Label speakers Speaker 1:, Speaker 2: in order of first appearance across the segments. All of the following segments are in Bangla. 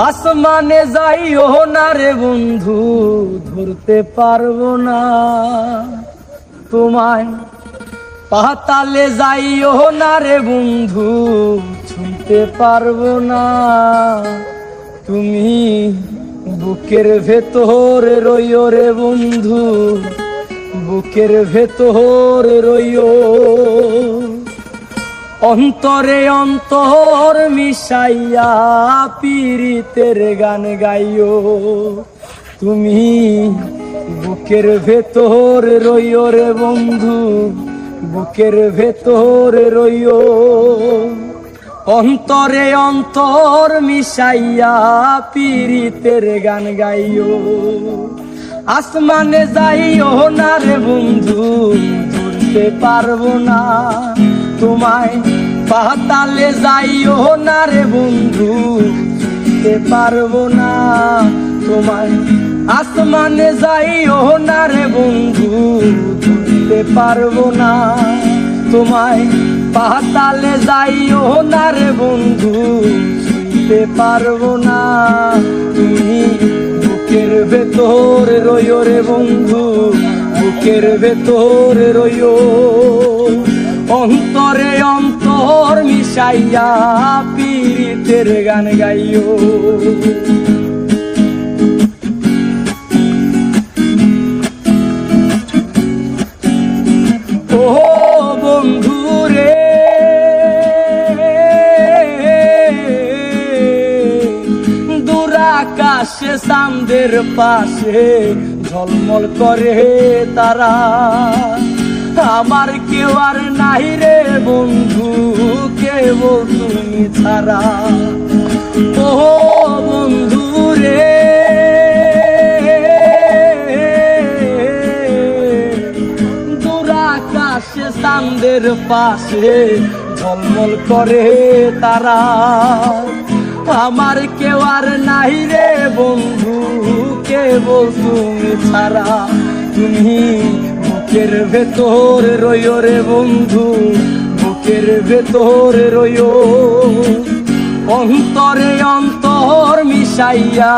Speaker 1: আসমানে যাইও না রে বন্ধু, ধরতে পারবো না তোমায়। পাতালে যাইও না রে বন্ধু, ছুঁতে পারবো না। তুমি বুকের ভেতর রইও রে বন্ধু, বুকের ভেতর রইও। অন্তরে অন্তর মিশাইয়া পীড়িতের গান গাইও। তুমি বুকের ভেতর রইও রে বন্ধু, বুকের ভেতর রইও। অন্তরে অন্তর মিশাইয়া পীড়িতের গান গাইও। আসমানে যাইও না রে বন্ধু, ধরতে পারবো না তোমায়। পাতালে যাইও না রে বন্ধু, ধরতে পারবো না তোমায়। আসমানে যাইও না রে বন্ধু, ধরতে পারবো না তোমায়। পাতালে যাইও না রে বন্ধু, ছুঁতে পারবো না। তুমি বুকের ভেতর রইও রে বন্ধু, বুকের ভেতর রইও। অন্তরে অন্তর মিশাইয়া পীড়িতের গান গাইও। ও বন্ধু রে, দূর আকাশে চাঁদের পাশে ঝলমল করে তারা। আমার কেউ আর নাই রে বন্ধু, কেবল তুমি ছাড়া। ও বন্ধু রে, দূর আকাশে চাঁদের পাশে ঝলমল করে তারা। আমার কেউ আর নাই রে বন্ধু, কেবল তুমি ছাড়া। তুমি বুকের ভেতর রইও রে বন্ধু, বুকের ভেতর রইও। অন্তরে অন্তর মিশাইয়া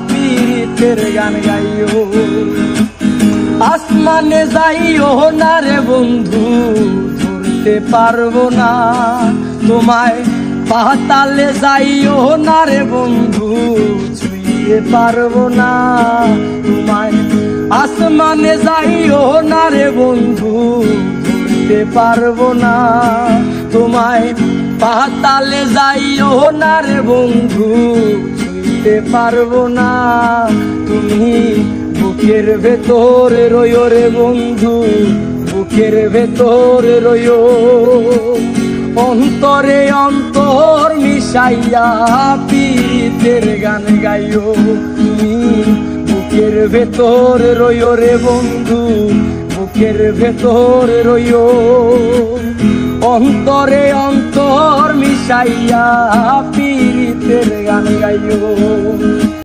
Speaker 1: পীড়িতের গান গাইও। আসমানে যাইও না রে বন্ধু, ধরতে পারবো না তোমায়। পাতালে যাইও না রে বন্ধু, ছুঁতে পারবো না তোমায়। আসমানে যাইও না রে বন্ধু, ধরতে পারবো না তোমায়। পাতালে যাইও না রে বন্ধু, ছুঁতে পারবো না। তুমি বুকের ভেতর রইও রে বন্ধু, বুকের ভেতর রইও। অন্তরে অন্তর মিশাইয়া পীড়িতের গান গাইও। তুমি বুকের ভেতর রইও রে বন্ধু, বুকের ভেতর রইও। অন্তরে অন্তর মিশাইয়া পীড়িতের গান গাইও।